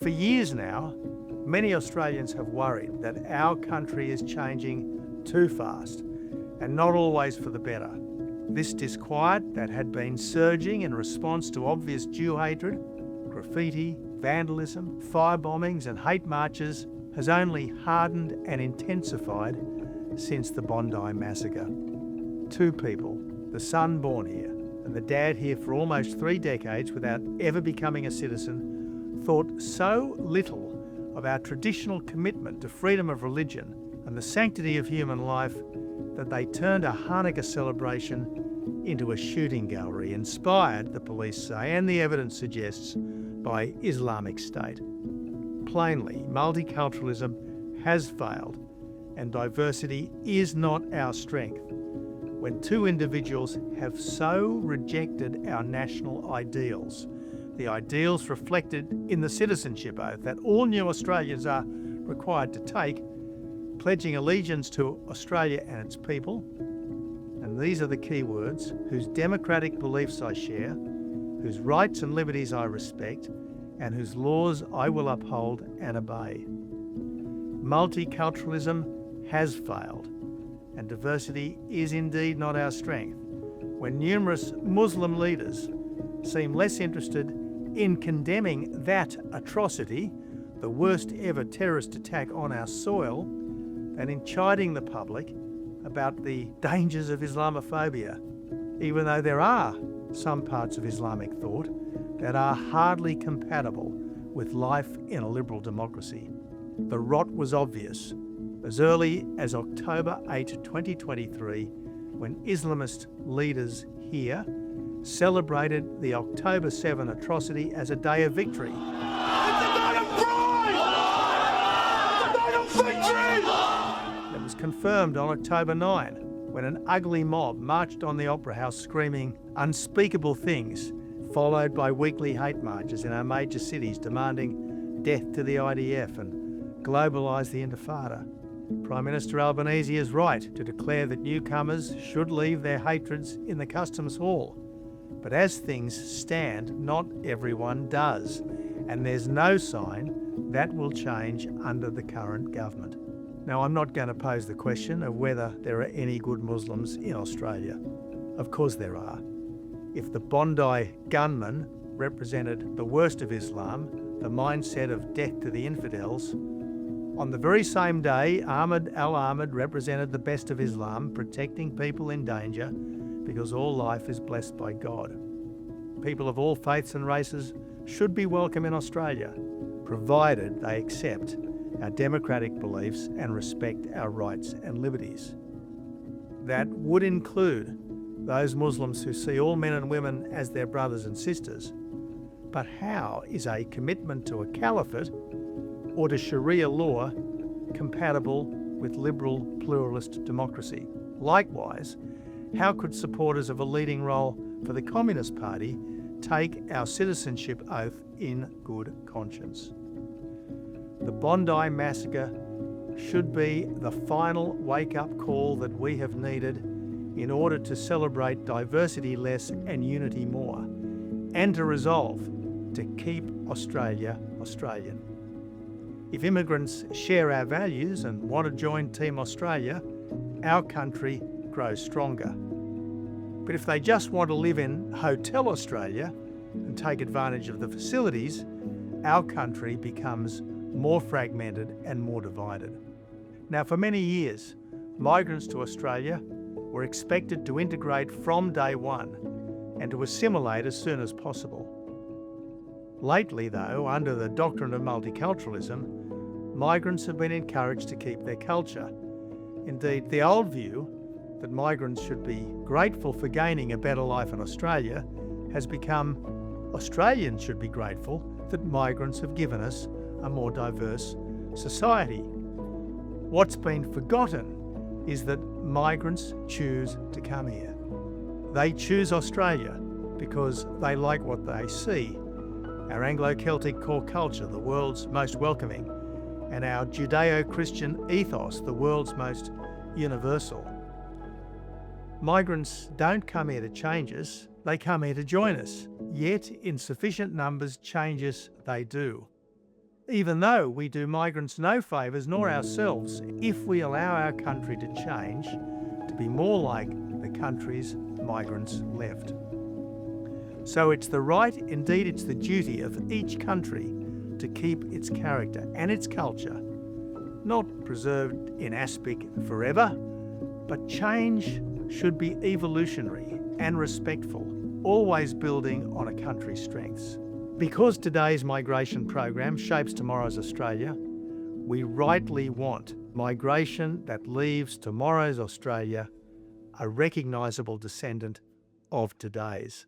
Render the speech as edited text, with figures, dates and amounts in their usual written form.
For years now, many Australians have worried that our country is changing too fast and not always for the better. This disquiet that had been surging in response to obvious Jew hatred, graffiti, vandalism, firebombings and hate marches has only hardened and intensified since the Bondi massacre. Two people, the son born here and the dad here for almost 3 decades without ever becoming a citizen, thought so little of our traditional commitment to freedom of religion and the sanctity of human life that they turned a Hanukkah celebration into a shooting gallery, inspired, the police say, and the evidence suggests, by Islamic State. Plainly, multiculturalism has failed, and diversity is not our strength. When two individuals have so rejected our national ideals, the ideals reflected in the citizenship oath that all new Australians are required to take, pledging allegiance to Australia and its people, and these are the key words, whose democratic beliefs I share, whose rights and liberties I respect, and whose laws I will uphold and obey. Multiculturalism has failed, and diversity is indeed not our strength. When numerous Muslim leaders seem less interested in condemning that atrocity, the worst ever terrorist attack on our soil, than in chiding the public about the dangers of Islamophobia, even though there are some parts of Islamic thought that are hardly compatible with life in a liberal democracy. The rot was obvious as early as October 8, 2023, when Islamist leaders here celebrated the October 7 atrocity as a day of victory. It's a night of pride! It's a night of victory! It was confirmed on October 9, when an ugly mob marched on the Opera House screaming unspeakable things, followed by weekly hate marches in our major cities demanding death to the IDF and globalise the Intifada. Prime Minister Albanese is right to declare that newcomers should leave their hatreds in the customs hall. But as things stand, not everyone does, and there's no sign that will change under the current government. Now, I'm not going to pose the question of whether there are any good Muslims in Australia. Of course there are. If the Bondi gunmen represented the worst of Islam, the mindset of death to the infidels, on the very same day, Ahmed al-Ahmed represented the best of Islam, protecting people in danger because all life is blessed by God. People of all faiths and races should be welcome in Australia, provided they accept our democratic beliefs and respect our rights and liberties. That would include those Muslims who see all men and women as their brothers and sisters. But how is a commitment to a caliphate or to Sharia law compatible with liberal pluralist democracy? Likewise, how could supporters of a leading role for the Communist Party take our citizenship oath in good conscience? The Bondi massacre should be the final wake-up call that we have needed in order to celebrate diversity less and unity more, and to resolve to keep Australia Australian. If immigrants share our values and want to join Team Australia, our country grows stronger. But if they just want to live in Hotel Australia and take advantage of the facilities, our country becomes more fragmented and more divided. Now, for many years, migrants to Australia were expected to integrate from day one and to assimilate as soon as possible. Lately, though, under the doctrine of multiculturalism, migrants have been encouraged to keep their culture. Indeed, the old view that migrants should be grateful for gaining a better life in Australia has become Australians should be grateful that migrants have given us a more diverse society. What's been forgotten is that migrants choose to come here. They choose Australia because they like what they see. Our Anglo-Celtic core culture, the world's most welcoming, and our Judeo-Christian ethos, the world's most universal. Migrants don't come here to change us, they come here to join us. Yet, in sufficient numbers, change us they do. even though we do migrants no favours nor ourselves if we allow our country to change to be more like the countries migrants left. So it's the right, indeed it's the duty of each country to keep its character and its culture, not preserved in aspic forever, but change should be evolutionary and respectful, always building on a country's strengths. Because today's migration program shapes tomorrow's Australia, we rightly want migration that leaves tomorrow's Australia a recognisable descendant of today's.